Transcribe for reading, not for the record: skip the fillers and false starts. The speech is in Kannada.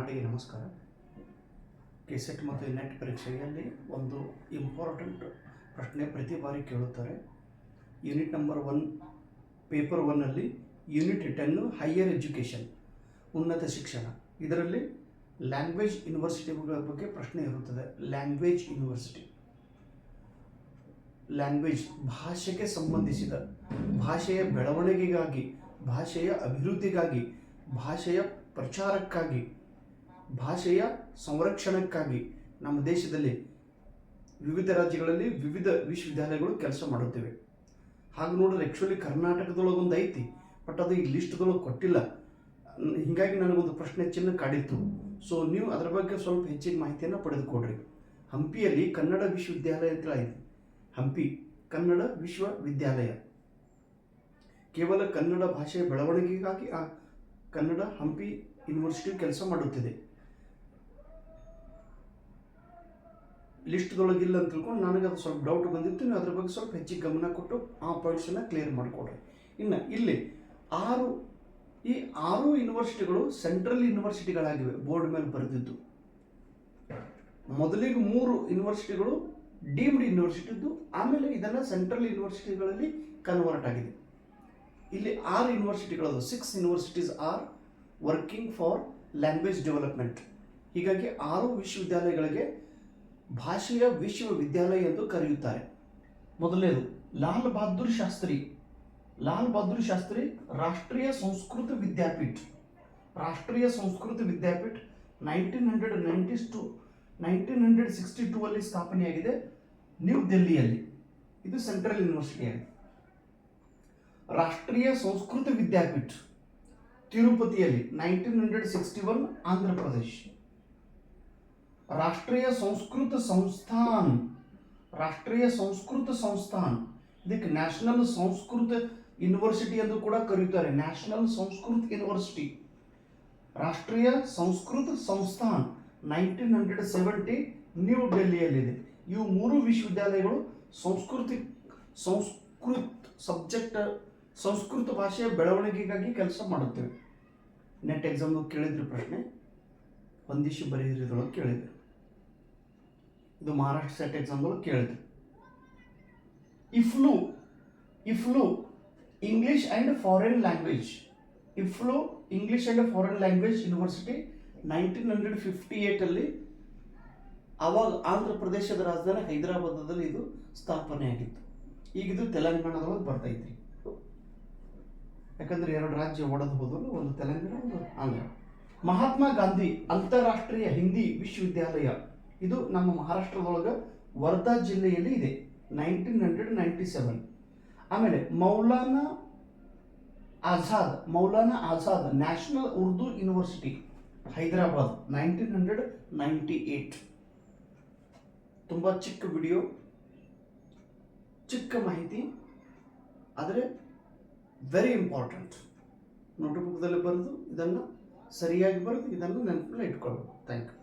ಕನ್ನಡಿಗೆ ನಮಸ್ಕಾರ. ಕೆಸೆಟ್ ಮತ್ತು ನೆಟ್ ಪರೀಕ್ಷೆಯಲ್ಲಿ ಒಂದು ಇಂಪಾರ್ಟೆಂಟ್ ಪ್ರಶ್ನೆ ಪ್ರತಿ ಬಾರಿ ಕೇಳುತ್ತಾರೆ. ಯೂನಿಟ್ ನಂಬರ್ 1 ಪೇಪರ್ 1ನಲ್ಲಿ ಯೂನಿಟ್ 10 ಹೈಯರ್ ಎಜುಕೇಷನ್ ಉನ್ನತ ಶಿಕ್ಷಣ, ಇದರಲ್ಲಿ ಲ್ಯಾಂಗ್ವೇಜ್ ಯೂನಿವರ್ಸಿಟಿಗಳ ಬಗ್ಗೆ ಪ್ರಶ್ನೆ ಇರುತ್ತದೆ. ಲ್ಯಾಂಗ್ವೇಜ್ ಯೂನಿವರ್ಸಿಟಿ, ಲ್ಯಾಂಗ್ವೇಜ್ ಭಾಷೆಗೆ ಸಂಬಂಧಿಸಿದ, ಭಾಷೆಯ ಬೆಳವಣಿಗೆಗಾಗಿ, ಭಾಷೆಯ ಅಭಿವೃದ್ಧಿಗಾಗಿ, ಭಾಷೆಯ ಪ್ರಚಾರಕ್ಕಾಗಿ, ಭಾಷೆಯ ಸಂರಕ್ಷಣೆಕ್ಕಾಗಿ ನಮ್ಮ ದೇಶದಲ್ಲಿ ವಿವಿಧ ರಾಜ್ಯಗಳಲ್ಲಿ ವಿವಿಧ ವಿಶ್ವವಿದ್ಯಾಲಯಗಳು ಕೆಲಸ ಮಾಡುತ್ತಿವೆ. ಹಾಗೆ ನೋಡಿದ್ರೆ ಆ್ಯಕ್ಚುಲಿ ಕರ್ನಾಟಕದೊಳಗೊಂದು ಐತಿ, ಬಟ್ ಅದು ಈ ಲಿಸ್ಟ್ದೊಳಗೆ ಕೊಟ್ಟಿಲ್ಲ. ಹೀಗಾಗಿ ನನಗೊಂದು ಪ್ರಶ್ನೆ ಚಿನ್ನ ಕಾಡಿತ್ತು. ಸೊ ನೀವು ಅದರ ಬಗ್ಗೆ ಸ್ವಲ್ಪ ಹೆಚ್ಚಿನ ಮಾಹಿತಿಯನ್ನು ಪಡೆದುಕೊಡ್ರಿ. ಹಂಪಿಯಲ್ಲಿ ಕನ್ನಡ ವಿಶ್ವವಿದ್ಯಾಲಯ ಅಂತ ಐತಿ. ಹಂಪಿ ಕನ್ನಡ ವಿಶ್ವವಿದ್ಯಾಲಯ ಕೇವಲ ಕನ್ನಡ ಭಾಷೆಯ ಬೆಳವಣಿಗೆಗಾಗಿ ಆ ಕನ್ನಡ ಹಂಪಿ ಯೂನಿವರ್ಸಿಟಿ ಕೆಲಸ ಮಾಡುತ್ತಿದೆ. ಲಿಸ್ಟ್ದೊಳಗಿಲ್ಲ ಅಂತ ತಿಳ್ಕೊಂಡು ನನಗೆ ಅದು ಸ್ವಲ್ಪ ಡೌಟ್ ಬಂದಿತ್ತು. ನೀವು ಅದ್ರ ಬಗ್ಗೆ ಸ್ವಲ್ಪ ಹೆಚ್ಚಿಗೆ ಗಮನ ಕೊಟ್ಟು ಆ ಪಾಯಿಂಟ್ಸನ್ನು ಕ್ಲಿಯರ್ ಮಾಡಿಕೊಡ್ರಿ. ಇನ್ನು ಇಲ್ಲಿ ಈ ಆರು ಯೂನಿವರ್ಸಿಟಿಗಳು ಸೆಂಟ್ರಲ್ ಯೂನಿವರ್ಸಿಟಿಗಳಾಗಿವೆ. ಬೋರ್ಡ್ ಮೇಲೆ ಬರೆದಿದ್ದು ಮೊದಲಿಗೆ 3 ಯೂನಿವರ್ಸಿಟಿಗಳು ಡೀಮ್ಡ್ ಯೂನಿವರ್ಸಿಟಿ ಇದ್ದು, ಆಮೇಲೆ ಇದನ್ನು ಸೆಂಟ್ರಲ್ ಯೂನಿವರ್ಸಿಟಿಗಳಲ್ಲಿ ಕನ್ವರ್ಟ್ ಆಗಿದೆ. ಇಲ್ಲಿ 6 ಯೂನಿವರ್ಸಿಟಿಗಳದು. 6 universities are working for language development. ಹೀಗಾಗಿ 6 ವಿಶ್ವವಿದ್ಯಾಲಯಗಳಿಗೆ ಭಾಷೆಯ ವಿಶ್ವವಿದ್ಯಾಲಯ ಎಂದು ಕರೆಯುತ್ತಾರೆ. ಮೊದಲನೇದು ಲಾಲ್ ಬಹದ್ದೂರ್ ಶಾಸ್ತ್ರಿ ರಾಷ್ಟ್ರೀಯ ಸಂಸ್ಕೃತ ವಿದ್ಯಾಪೀಠ. 1962 ಅಲ್ಲಿ ಸ್ಥಾಪನೆಯಾಗಿದೆ ನ್ಯೂ ದಿಲ್ಲಿಯಲ್ಲಿ. ಇದು ಸೆಂಟ್ರಲ್ ಯೂನಿವರ್ಸಿಟಿ ಆಗಿದೆ. ರಾಷ್ಟ್ರೀಯ ಸಂಸ್ಕೃತ ವಿದ್ಯಾಪೀಠ ತಿರುಪತಿಯಲ್ಲಿ 1961 ಆಂಧ್ರ ಪ್ರದೇಶ್. ರಾಷ್ಟ್ರೀಯ ಸಂಸ್ಕೃತ ಸಂಸ್ಥಾನ್ ಇದಕ್ಕೆ ನ್ಯಾಷನಲ್ ಸಂಸ್ಕೃತ ಯೂನಿವರ್ಸಿಟಿ ಎಂದು ಕೂಡ ಕರೆಯುತ್ತಾರೆ. ನ್ಯಾಷನಲ್ ಸಂಸ್ಕೃತ ಯೂನಿವರ್ಸಿಟಿ, ರಾಷ್ಟ್ರೀಯ ಸಂಸ್ಕೃತ ಸಂಸ್ಥಾನ್ 1970 ನ್ಯೂ ಡೆಲ್ಲಿಯಲ್ಲಿದೆ. ಇವು 3 ವಿಶ್ವವಿದ್ಯಾಲಯಗಳು ಸಂಸ್ಕೃತ ಭಾಷೆಯ ಬೆಳವಣಿಗೆಗಾಗಿ ಕೆಲಸ ಮಾಡುತ್ತೇವೆ. ನೆಟ್ ಎಕ್ಸಾಮ್ ಕೇಳಿದ್ರು ಪ್ರಶ್ನೆ, ಹೊಂದಿಸಿ ಬರೆಯಿರಿದೊಳಗೆ ಕೇಳಿದ್ರು. ಇದು ಮಹಾರಾಷ್ಟ್ರ ಸೆಟ್ ಎಕ್ಸಾಮ್ದೊಳಗೆ ಕೇಳಿದ್ರು. EFLU English and foreign language university 1958 ಅಲ್ಲಿ, ಆವಾಗ ಆಂಧ್ರ ಪ್ರದೇಶದ ರಾಜಧಾನಿ ಹೈದರಾಬಾದಲ್ಲಿ ಇದು ಸ್ಥಾಪನೆಯಾಗಿತ್ತು. ಈಗಿದು ತೆಲಂಗಾಣದೊಳಗೆ ಬರ್ತೈತಿ. ಯಾಕಂದ್ರೆ 2 ರಾಜ್ಯ ಒಡೆದು ಹೋದಲು, ಒಂದು ತೆಲಂಗಾಣ ಒಂದು ಆಂಧ್ರ. ಮಹಾತ್ಮ ಗಾಂಧಿ ಅಂತಾರಾಷ್ಟ್ರೀಯ ಹಿಂದಿ ವಿಶ್ವವಿದ್ಯಾಲಯ, ಇದು ನಮ್ಮ ಮಹಾರಾಷ್ಟ್ರದೊಳಗೆ ವರ್ಧಾ ಜಿಲ್ಲೆಯಲ್ಲಿ ಇದೆ, 1997. ಆಮೇಲೆ ಮೌಲಾನಾ ಆಜಾದ್ ನ್ಯಾಷನಲ್ ಉರ್ದು ಯೂನಿವರ್ಸಿಟಿ ಹೈದರಾಬಾದ್ 1998. ತುಂಬ ಚಿಕ್ಕ ವಿಡಿಯೋ, ಚಿಕ್ಕ ಮಾಹಿತಿ, ಆದರೆ ವೆರಿ ಇಂಪಾರ್ಟೆಂಟ್. ನೋಟ್ಬುಕ್ದಲ್ಲಿ ಬರೆದು ಇದನ್ನು ಸರಿಯಾಗಿ ಬರೆದು ಇದನ್ನು ನೆನಪಲ್ಲಿ ಇಟ್ಕೊಳ್ಬೇಕು. Thank you.